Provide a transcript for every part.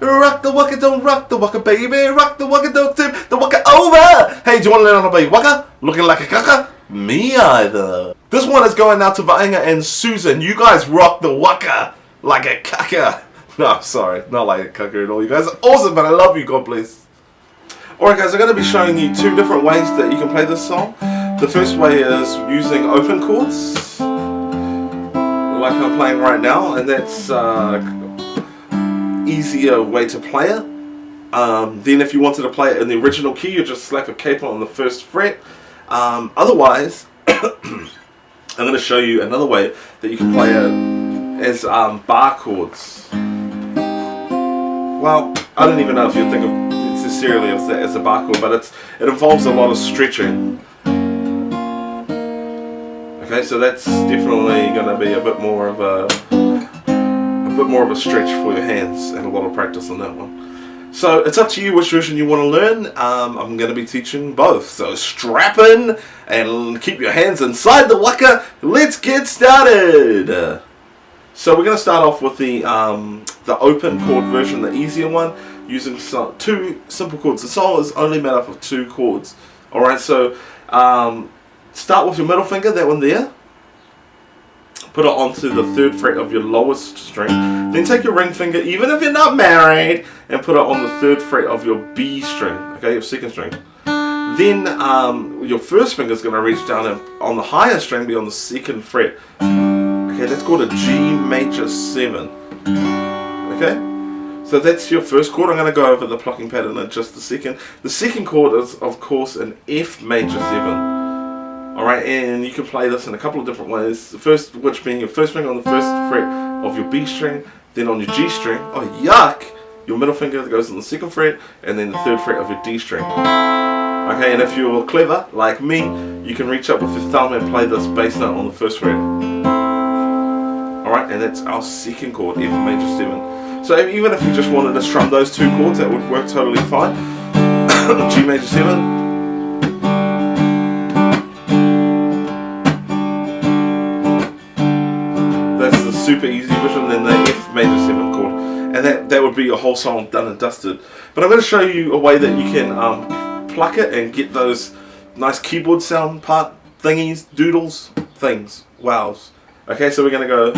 Rock the waka, don't rock the waka, baby. Rock the waka, don't tip the waka over. Hey, do you want to learn how to play waka? Looking like a caca? Me either. This one is going out to Vainga and Susan. You guys rock the waka like a caca. No, sorry, not like a caca at all. You guys are awesome, but I love you. God bless. Alright guys, I'm going to be showing you two different ways that you can play this song. The first way is using open chords, like I'm playing right now, and that's easier way to play it. Then if you wanted to play it in the original key, you just slap a capo on the first fret. Otherwise, I'm going to show you another way that you can play it as bar chords. Well, I don't even know if you think of necessarily as a bar chord, but it involves a lot of stretching. Okay, so that's definitely going to be a bit more of a stretch for your hands, and a lot of practice on that one. So it's up to you which version you want to learn. I'm going to be teaching both, so strap in and keep your hands inside the waka. Let's get started. So we're going to start off with the open chord version, the easier one, using two simple chords. The song is only made up of two chords. Alright, so start with your middle finger, that one there. Put it onto the 3rd fret of your lowest string. Then take your ring finger, even if you're not married, and put it on the 3rd fret of your B string, okay, your 2nd string. Then your first finger is going to reach down and on the higher string be on the 2nd fret. Okay, that's called a G major 7. Okay, so that's your first chord. I'm going to go over the plucking pattern in just a second. The second chord is, of course, an F major 7. Alright, and you can play this in a couple of different ways. The first, which being your first finger on the 1st fret of your B string, then on your G string, oh yuck, your middle finger goes on the 2nd fret, and then the 3rd fret of your D string. Okay, and if you're clever, like me, you can reach up with your thumb and play this bass note on the 1st fret. Alright, and that's our second chord, F major 7. So even if you just wanted to strum those two chords, that would work totally fine. G major 7. Super easy version, then the F major 7 chord, and that would be your whole song done and dusted. But I'm going to show you a way that you can pluck it and get those nice keyboard sound part thingies, doodles, things, wows. Okay, so we're going to go.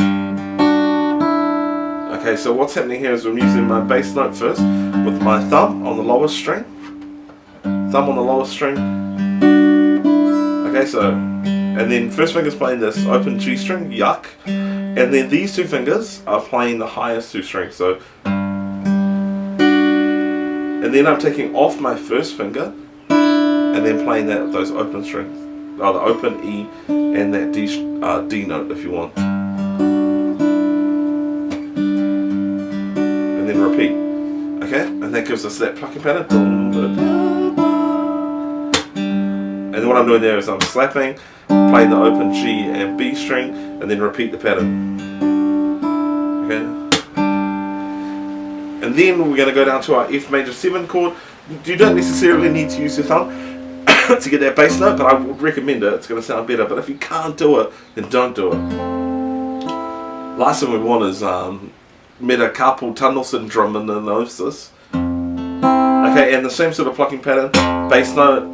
Okay, so what's happening here is I'm using my bass note first with my thumb on the lowest string. Thumb on the lowest string. Okay, so, and then first finger's playing this open G string, yuck. And then these two fingers are playing the highest two strings. So, and then I'm taking off my first finger and then playing those open strings, the open E and that D note if you want. And then repeat. Okay, and that gives us that plucking pattern. And then what I'm doing there is I'm slapping, playing the open G and B string, and then repeat the pattern. Okay. And then we're going to go down to our F major 7 chord. You don't necessarily need to use your thumb to get that bass note, but I would recommend it. It's going to sound better. But if you can't do it, then don't do it. Last thing we want is metacarpal tunnel syndrome in the noses. Okay, and the same sort of plucking pattern. Bass note,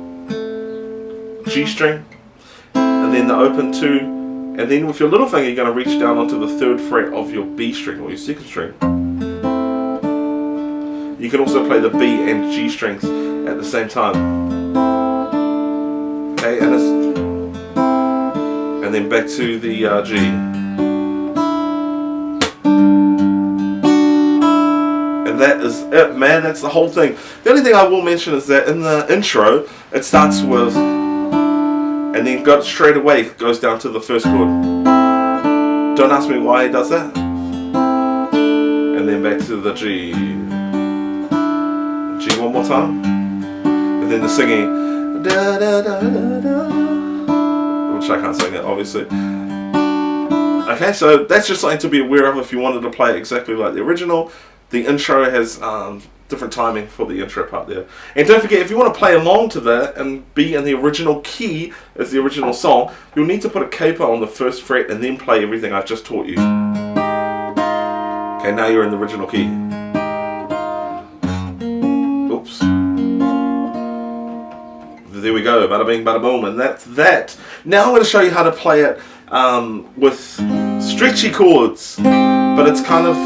G string, and then the open 2, and then with your little finger you're going to reach down onto the 3rd fret of your B string or your 2nd string. You can also play the B and G strings at the same time. Okay, and then back to the G. And that is it, man. That's the whole thing. The only thing I will mention is that in the intro it starts with, and then straight away it goes down to the first chord. Don't ask me why he does that. And then back to the G. G one more time. And then the singing. Da, da, da, da, da, which I can't sing it, obviously. Okay, so that's just something to be aware of if you wanted to play it exactly like the original. The intro has different timing for the intro part there. And don't forget, if you want to play along to that and be in the original key as the original song, you'll need to put a capo on the 1st fret and then play everything I've just taught you. Okay, now you're in the original key. we go, bada bing, bada boom, and that's that. Now I'm going to show you how to play it with stretchy chords, but it's kind of,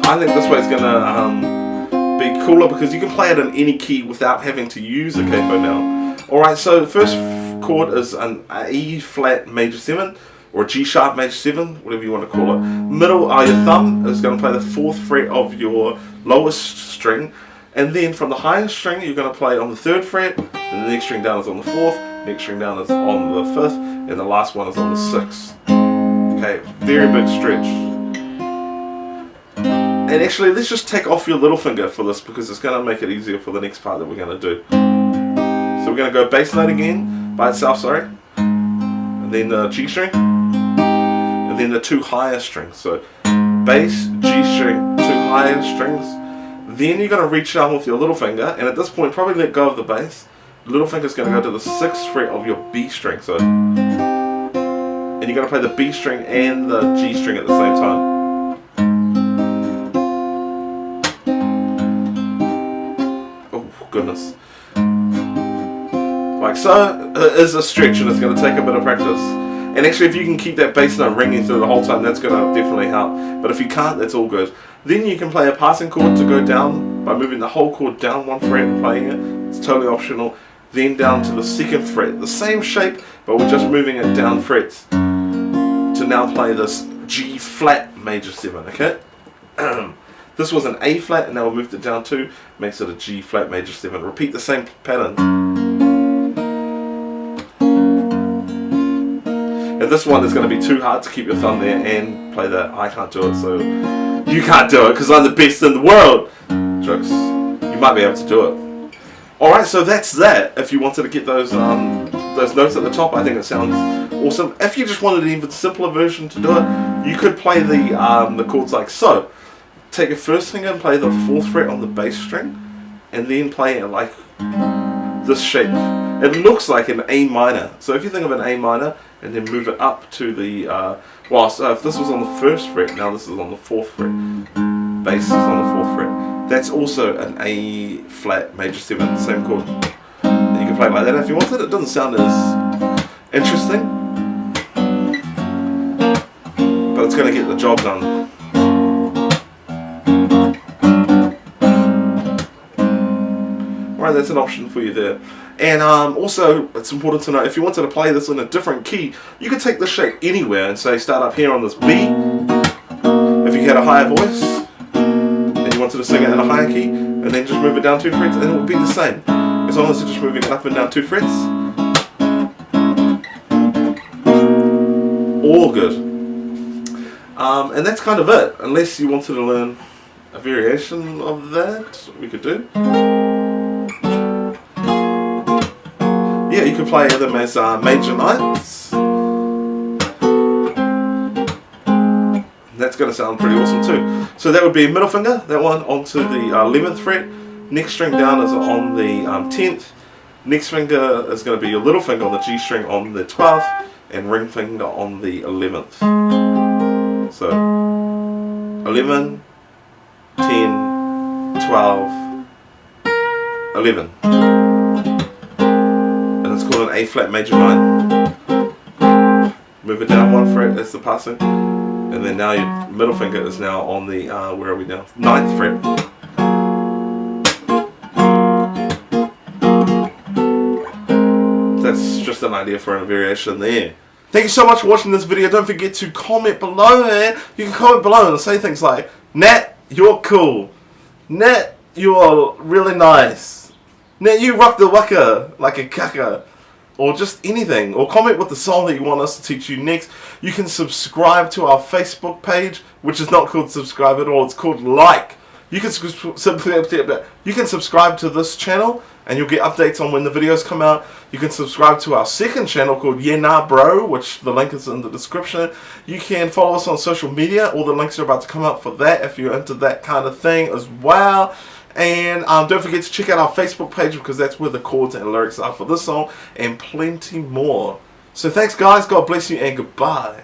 I think this way is going to be cooler because you can play it in any key without having to use a capo now. Alright, so the first chord is an E flat major 7, or a G sharp major 7, whatever you want to call it. Middle, your thumb is going to play the 4th fret of your lowest string, and then from the highest string you're going to play on the 3rd fret, and the next string down is on the 4th, next string down is on the 5th, and the last one is on the 6th. Okay, very big stretch. And actually, let's just take off your little finger for this because it's going to make it easier for the next part that we're going to do. So we're going to go bass note again, by itself, sorry, and then the G string, and then the 2 higher strings. So bass, G string, 2 higher strings. Then you're going to reach down with your little finger, and at this point probably let go of the bass. The little finger is going to go to the 6th fret of your B string. So, and you're going to play the B string and the G string at the same time. Oh goodness. Like so. It is a stretch and it's going to take a bit of practice. And actually, if you can keep that bass note ringing through the whole time, that's going to definitely help. But if you can't, that's all good. Then you can play a passing chord to go down by moving the whole chord down 1 fret and playing it. It's totally optional. Then down to the 2nd fret, the same shape, but we're just moving it down frets to now play this G flat major 7. Okay. This was an A flat, and now we moved it down 2, makes it a G flat major 7. Repeat the same pattern. And this one is going to be too hard to keep your thumb there and play that. I can't do it, so you can't do it because I'm the best in the world. Jokes. You might be able to do it. Alright, so that's that. If you wanted to get those notes at the top, I think it sounds awesome. If you just wanted an even simpler version to do it, you could play the chords like so. Take your first finger and play the 4th fret on the bass string, and then play it like this shape. It looks like an A minor. So if you think of an A minor, and then move it up to the, so if this was on the 1st fret, now this is on the 4th fret. Bass is on the 4th fret. That's also an A flat major 7, same chord. And you can play it like that if you wanted. It doesn't sound as interesting, but it's going to get the job done. Alright, that's an option for you there. And also, it's important to know, if you wanted to play this in a different key, you could take this shape anywhere and say start up here on this B. If you had a higher voice, and you wanted to sing it in a higher key, and then just move it down 2 frets, and it would be the same. As long as you're just moving it up and down 2 frets. All good. And that's kind of it. Unless you wanted to learn a variation of that, we could do. Yeah, you can play them as major 9s. That's going to sound pretty awesome too. So that would be middle finger, that one onto the 11th fret. Next string down is on the 10th. Next finger is going to be your little finger on the G string on the 12th, and ring finger on the 11th. So 11, 10, 12, 11. It's called an A flat major 9. Move it down 1 fret, that's the passing. And then now your middle finger is now on the, where are we now? 9th fret. That's just an idea for a variation there. Thank you so much for watching this video. Don't forget to comment below, man. You can comment below and say things like, Nat, you're cool. Nat, you're really nice. Now you rock the waka like a kaka, or just anything, or comment with the song that you want us to teach you next. You can subscribe to our Facebook page, which is not called subscribe at all, it's called like. You can subscribe to this channel and you'll get updates on when the videos come out. You can subscribe to our second channel called Yeah Nah Bro, which the link is in the description. You can follow us on social media, all the links are about to come up for that if you're into that kind of thing as well. And don't forget to check out our Facebook page because that's where the chords and lyrics are for this song and plenty more. So thanks guys, God bless you and goodbye.